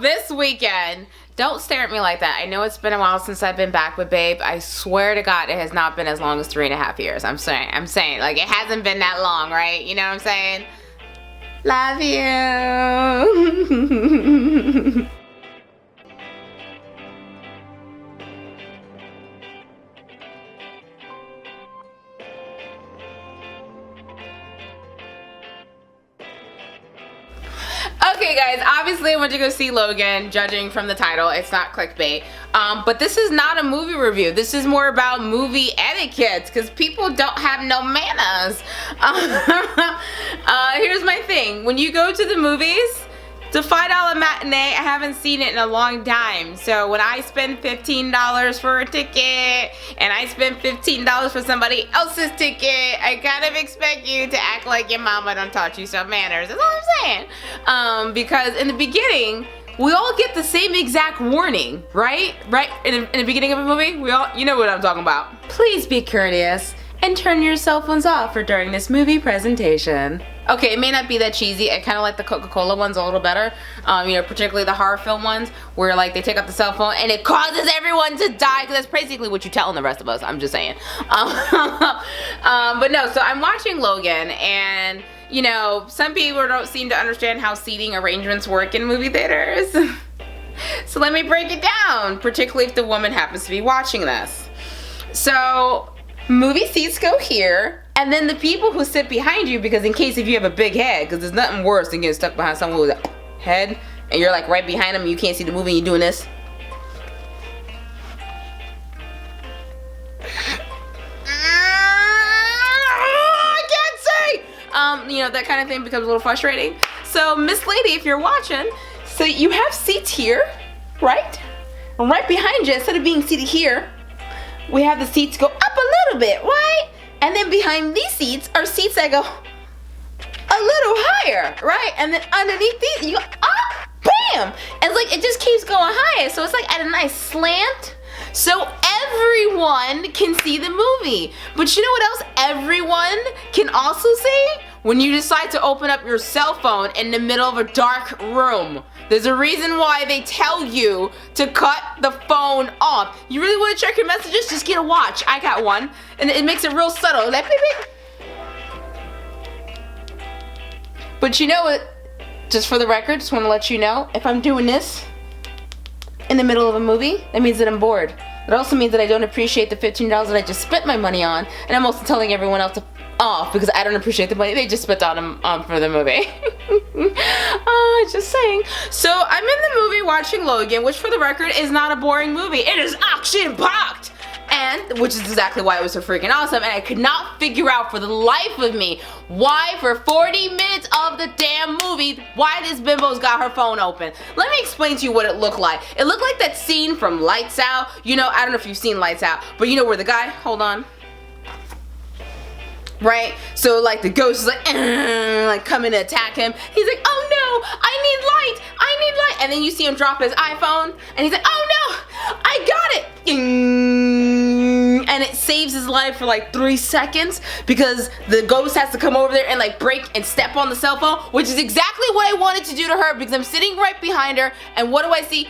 this weekend, don't stare at me like that. I know it's been a while since I've been back with Babe. I swear to God, it has not been as long as 3.5 years. I'm saying, like, it hasn't been that long, right? You know what I'm saying? Love you. Okay guys, obviously I went to go see Logan, judging from the title. It's not clickbait. But this is not a movie review. This is more about movie etiquette, because people don't have no manners. Here's my thing. When you go to the movies, it's a $5 matinee. I haven't seen it in a long time. So when I spend $15 for a ticket and I spend $15 for somebody else's ticket, I kind of expect you to act like your mama don't taught you some manners. That's all I'm saying. Because in the beginning, we all get the same exact warning, right? Right? In the beginning of a movie, you know what I'm talking about. Please be courteous and turn your cell phones off for during this movie presentation. Okay, it may not be that cheesy. I kind of like the Coca-Cola ones a little better. You know, particularly the horror film ones where like they take out the cell phone and it causes everyone to die, because that's basically what you're telling the rest of us. I'm just saying. But no, so I'm watching Logan, and you know, some people don't seem to understand how seating arrangements work in movie theaters. So let me break it down, particularly if the woman happens to be watching this. So movie seats go here, and then the people who sit behind you, because in case if you have a big head, because there's nothing worse than getting stuck behind someone with a head, and you're like right behind them and you can't see the movie and you're doing this. I can't see! You know, that kind of thing becomes a little frustrating. So Miss Lady, if you're watching, so you have seats here, right? And right behind you, instead of being seated here, we have the seats go up a little bit, right? And then behind these seats are seats that go a little higher, right? And then underneath these, you go, oh, bam! And it's like, it just keeps going higher. So it's like at a nice slant. So everyone can see the movie. But you know what else everyone can also see? When you decide to open up your cell phone in the middle of a dark room. There's a reason why they tell you to cut the phone off. You really want to check your messages? Just get a watch. I got one. And it makes it real subtle. Like, beep, beep. But you know what? Just for the record, just want to let you know, if I'm doing this in the middle of a movie, that means that I'm bored. It also means that I don't appreciate the $15 that I just spent my money on. And I'm also telling everyone else to off because I don't appreciate the money they just spent on them for the movie. Just saying. So I'm in the movie watching Logan, which for the record is not a boring movie. It is action-packed, and which is exactly why it was so freaking awesome. And I could not figure out for the life of me why for 40 minutes of the damn movie why this bimbo's got her phone open. Let me explain to you what it looked like. It looked like that scene from Lights Out. You know, I don't know if you've seen Lights Out, but you know where the guy, hold on. Right? So like the ghost is like coming to attack him. He's like, oh no, I need light. And then you see him drop his iPhone and he's like, oh no, I got it. And it saves his life for like 3 seconds because the ghost has to come over there and like break and step on the cell phone, which is exactly what I wanted to do to her because I'm sitting right behind her, and what do I see?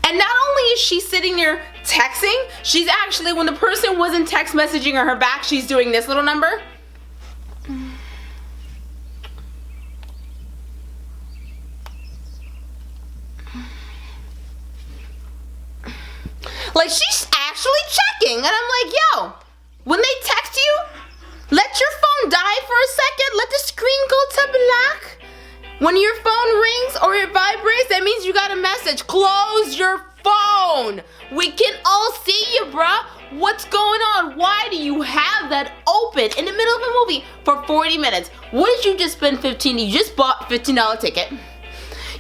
And not only is she sitting there texting, she's actually, when the person wasn't text messaging her back, she's doing this little number. Like, she's actually checking. And I'm like, yo, when they text you, let your phone die for a second. Let the screen go to black. When your phone rings or it vibrates, that means you got a message. Close your phone. We can all see you, bruh. What's going on? Why do you have that open in the middle of a movie for 40 minutes? What did you just spend $15? You just bought a $15 ticket.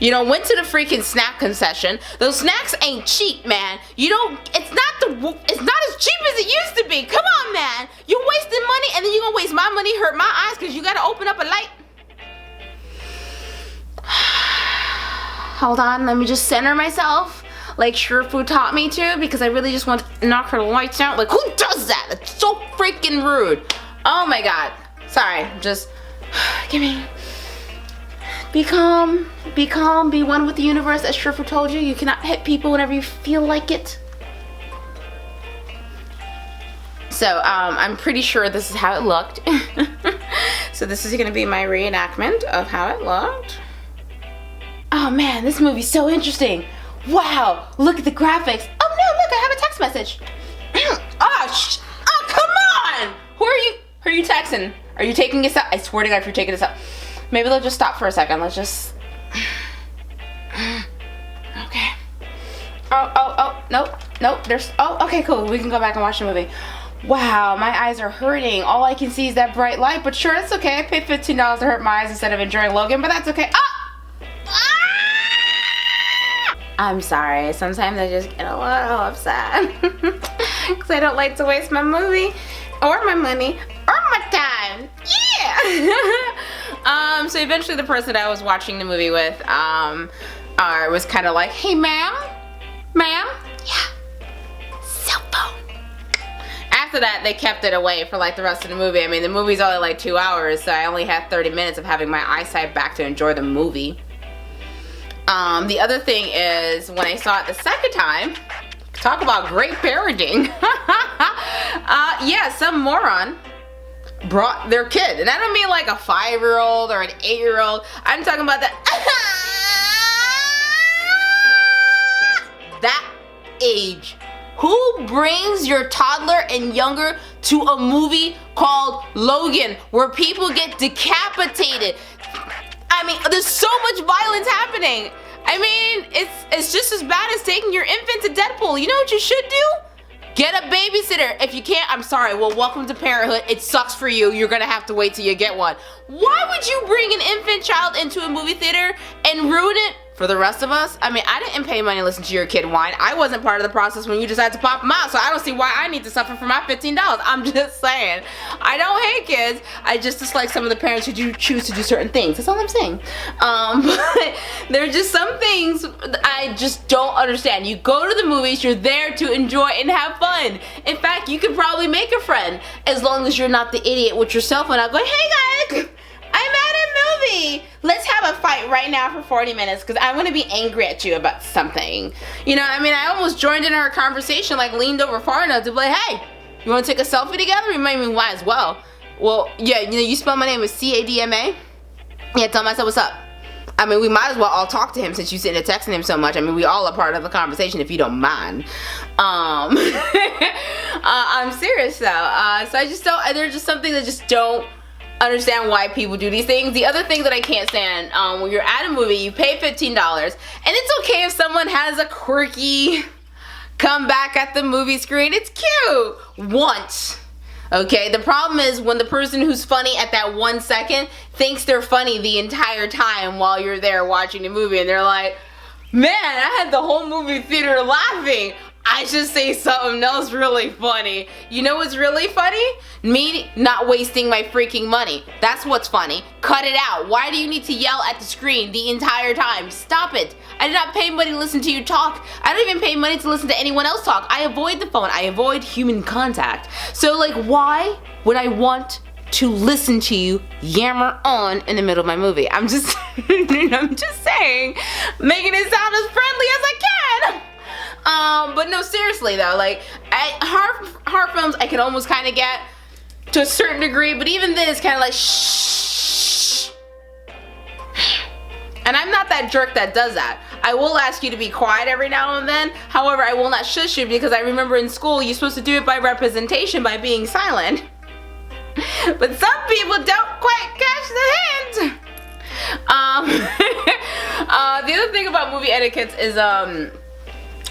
You know, went to the freaking snack concession. Those snacks ain't cheap, man. You don't, it's not as cheap as it used to be. Come on, man. You're wasting money and then you're gonna waste my money, hurt my eyes because you gotta open up a light. Hold on, let me just center myself like Shrefu taught me to, because I really just want to knock her lights out. Like, who does that? It's so freaking rude. Oh my god. Sorry, just give me Be calm, be calm, be one with the universe. As Shrifu told you, you cannot hit people whenever you feel like it. So, I'm pretty sure this is how it looked. So this is gonna be my reenactment of how it looked. Oh man, this movie's so interesting. Wow, look at the graphics. Oh no, look, I have a text message. Oh, come on! Who are you texting? Are you taking this out? I swear to God, if you're taking this out. Maybe they'll just stop for a second. Let's just... Okay. Oh, nope, there's... Oh, okay, cool. We can go back and watch the movie. Wow, my eyes are hurting. All I can see is that bright light, but sure, it's okay. I paid $15 to hurt my eyes instead of enjoying Logan, but that's okay. I'm sorry. Sometimes I just get a little upset because I don't like to waste my movie or my money or my time. Yeah. So eventually the person I was watching the movie with was kind of like, hey, ma'am? Yeah. Cell phone. After that, they kept it away for like the rest of the movie. I mean, the movie's only like 2 hours, so I only had 30 minutes of having my eyesight back to enjoy the movie. The other thing is, when I saw it the second time, talk about great parenting. Yeah, some moron brought their kid. And I don't mean like a 5-year-old or an 8-year-old. I'm talking about that age. Who brings your toddler and younger to a movie called Logan where people get decapitated? I mean, there's so much violence happening. I mean, it's just as bad as taking your infant to Deadpool. You know what you should do? Get a babysitter. If you can't, I'm sorry. Well, welcome to parenthood. It sucks for you. You're gonna have to wait till you get one. Why would you bring an infant child into a movie theater and ruin it for the rest of us? I mean, I didn't pay money to listen to your kid whine. I wasn't part of the process when you decided to pop them out, so I don't see why I need to suffer for my $15. I'm just saying. I don't hate kids. I just dislike some of the parents who do choose to do certain things. That's all I'm saying. But there are just some things I just don't understand. You go to the movies, you're there to enjoy and have fun. In fact, you could probably make a friend as long as you're not the idiot with your cell phone out going, hey guys, I'm at a movie. Let's have a fight right now for 40 minutes because I want to be angry at you about something. You know, I mean, I almost joined in our conversation, like leaned over far enough to be like, hey, you want to take a selfie together? We might as well. Well, yeah, you know, you spell my name with C-A-D-M-A? Yeah, tell myself what's up. I mean, we might as well all talk to him since you sitting there texting him so much. I mean, we all are part of the conversation if you don't mind. I'm serious though. So I just don't, there's just something that just don't understand why people do these things. The other thing that I can't stand, when you're at a movie, you pay $15, and it's okay if someone has a quirky comeback at the movie screen. It's cute once. Okay, the problem is when the person who's funny at that 1 second thinks they're funny the entire time while you're there watching the movie, and they're like, man, I had the whole movie theater laughing. I should say something else really funny. You know what's really funny? Me not wasting my freaking money. That's what's funny. Cut it out. Why do you need to yell at the screen the entire time? Stop it. I did not pay money to listen to you talk. I don't even pay money to listen to anyone else talk. I avoid the phone. I avoid human contact. So like, why would I want to listen to you yammer on in the middle of my movie? I'm just saying, making it sound as friendly as I can. But no, seriously though, like, horror films I can almost kind of get to a certain degree, but even this kind of like shh. And I'm not that jerk that does that. I will ask you to be quiet every now and then. However, I will not shush you because I remember in school you're supposed to do it by representation, by being silent. But some people don't quite catch the hint. The other thing about movie etiquettes is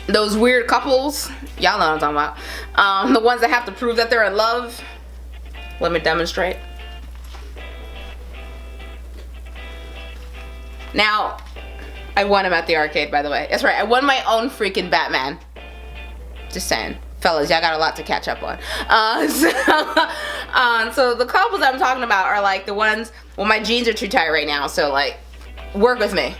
those weird couples. Y'all know what I'm talking about. The ones that have to prove that they're in love. Let me demonstrate. Now, I won him at the arcade, by the way. That's right, I won my own freaking Batman. Just saying. Fellas, y'all got a lot to catch up on. So the couples I'm talking about are like the ones, well, my jeans are too tight right now, so like, work with me.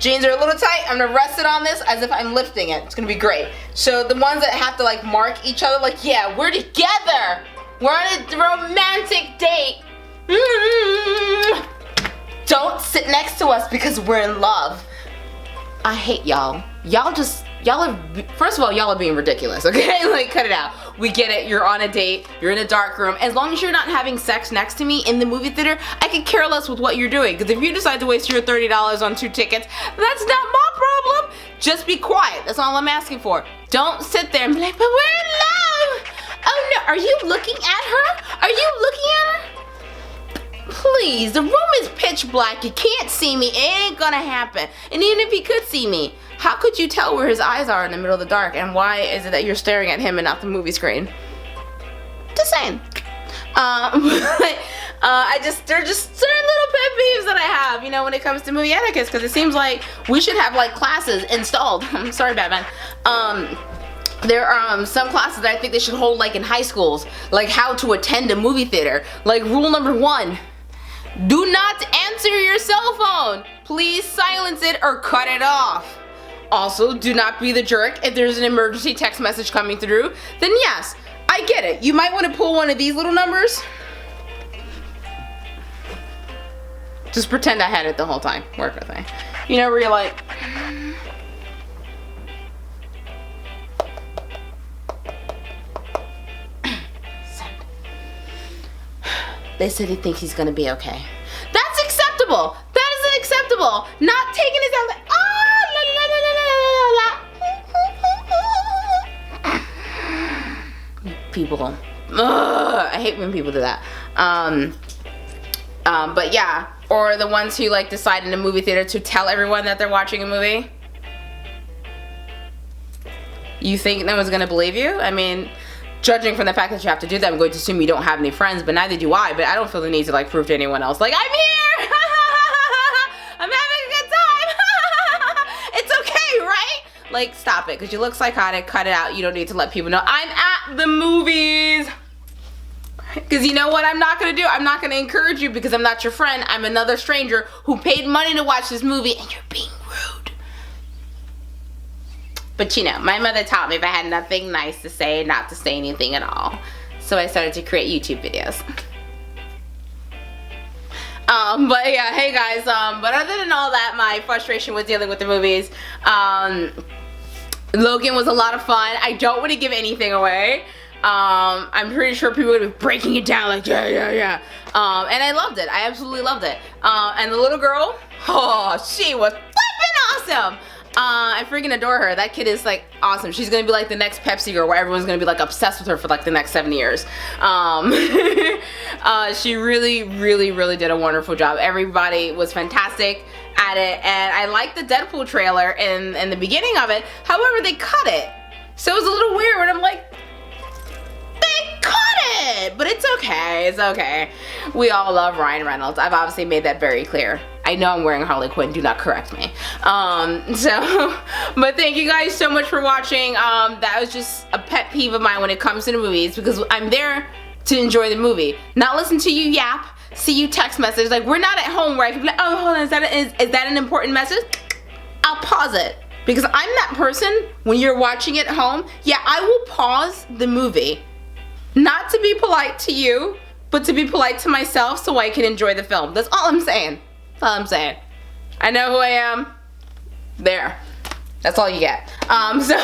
Jeans are a little tight. I'm gonna rest it on this as if I'm lifting it. It's gonna be great. So the ones that have to like mark each other, like, yeah, we're together. We're on a romantic date. to us because we're in love. I hate y'all. First of all, y'all are being ridiculous, okay? Like, cut it out. We get it, you're on a date, you're in a dark room. As long as you're not having sex next to me in the movie theater, I could care less with what you're doing. Because if you decide to waste your $30 on 2 tickets, that's not my problem. Just be quiet, that's all I'm asking for. Don't sit there and be like, but we're in love. Oh no, are you looking at her? Are you looking at her? Please, the room is pitch black, you can't see me, it ain't gonna happen. And even if he could see me, how could you tell where his eyes are in the middle of the dark? And why is it that you're staring at him and not the movie screen? Just saying. They're just certain little pet peeves that I have, you know, when it comes to movie etiquette, because it seems like we should have like classes installed. I'm sorry, Batman. There are some classes that I think they should hold like in high schools, like how to attend a movie theater. Like rule number 1, do not answer your cell phone. Please silence it or cut it off. Also, do not be the jerk. If there's an emergency text message coming through, then yes, I get it. You might want to pull one of these little numbers. Just pretend I had it the whole time. Work with me. You know, where you're like... They said he thinks he's gonna be okay. That's acceptable. That is unacceptable. Not taking his out like, oh, la, la, la, la, la. People, ugh, I hate when people do that. But yeah, or the ones who like decide in a movie theater to tell everyone that they're watching a movie. You think no one's gonna believe you? I mean, judging from the fact that you have to do that, I'm going to assume you don't have any friends, but neither do I. But I don't feel the need to like prove to anyone else, like, I'm here! I'm having a good time! It's okay, right? Like, stop it, because you look psychotic, cut it out. You don't need to let people know I'm at the movies. Because you know what I'm not going to do? I'm not going to encourage you because I'm not your friend. I'm another stranger who paid money to watch this movie, and you're being rude. But you know, my mother taught me if I had nothing nice to say, not to say anything at all. So I started to create YouTube videos. But yeah, hey guys, but other than all that, my frustration with dealing with the movies, Logan was a lot of fun. I don't want to give anything away. I'm pretty sure people would be breaking it down like, yeah. And I loved it. I absolutely loved it. And the little girl, oh, she was flipping awesome. I freaking adore her. That kid is like awesome. She's gonna be like the next Pepsi girl where everyone's gonna be like obsessed with her for like the next 7 years. She really did a wonderful job. Everybody was fantastic at it, and I liked the Deadpool trailer in the beginning of it. However, they cut it, so it was a little weird. And I'm like, they cut it, but it's okay. It's okay. We all love Ryan Reynolds. I've obviously made that very clear. I know I'm wearing Harley Quinn, do not correct me. But thank you guys so much for watching. That was just a pet peeve of mine when it comes to the movies, because I'm there to enjoy the movie, not listen to you yap, see you text message. Like, we're not at home where I can be like, oh, hold on, is that an important message? I'll pause it, because I'm that person when you're watching it at home. Yeah, I will pause the movie, not to be polite to you, but to be polite to myself so I can enjoy the film. That's all I'm saying. That's all I'm saying. I know who I am. There. That's all you get. So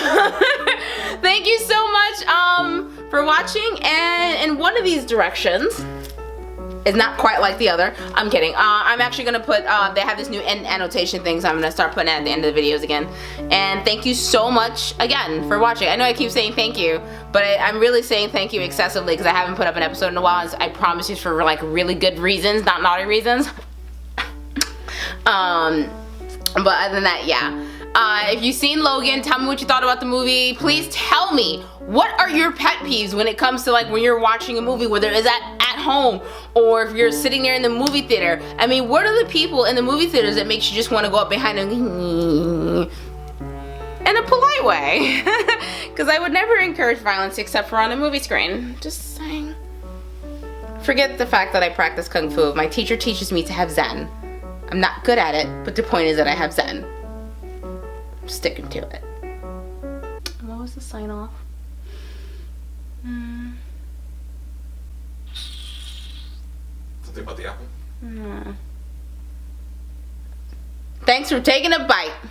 thank you so much for watching. And in one of these directions is not quite like the other. I'm kidding. I'm actually gonna put, they have this new end annotation thing, so I'm gonna start putting it at the end of the videos again. And thank you so much again for watching. I know I keep saying thank you, but I'm really saying thank you excessively because I haven't put up an episode in a while. I promise you, for like really good reasons, not naughty reasons. But other than that, yeah. If you've seen Logan, tell me what you thought about the movie. Please tell me, what are your pet peeves when it comes to like when you're watching a movie, whether it's at home or if you're sitting there in the movie theater. I mean, what are the people in the movie theaters that makes you just want to go up behind them in a polite way? Because I would never encourage violence except for on a movie screen. Just saying. Forget the fact that I practice Kung Fu. My teacher teaches me to have Zen. I'm not good at it, but the point is that I have Zen. I'm sticking to it. What was the sign off? Something about the apple? No. Thanks for taking a bite.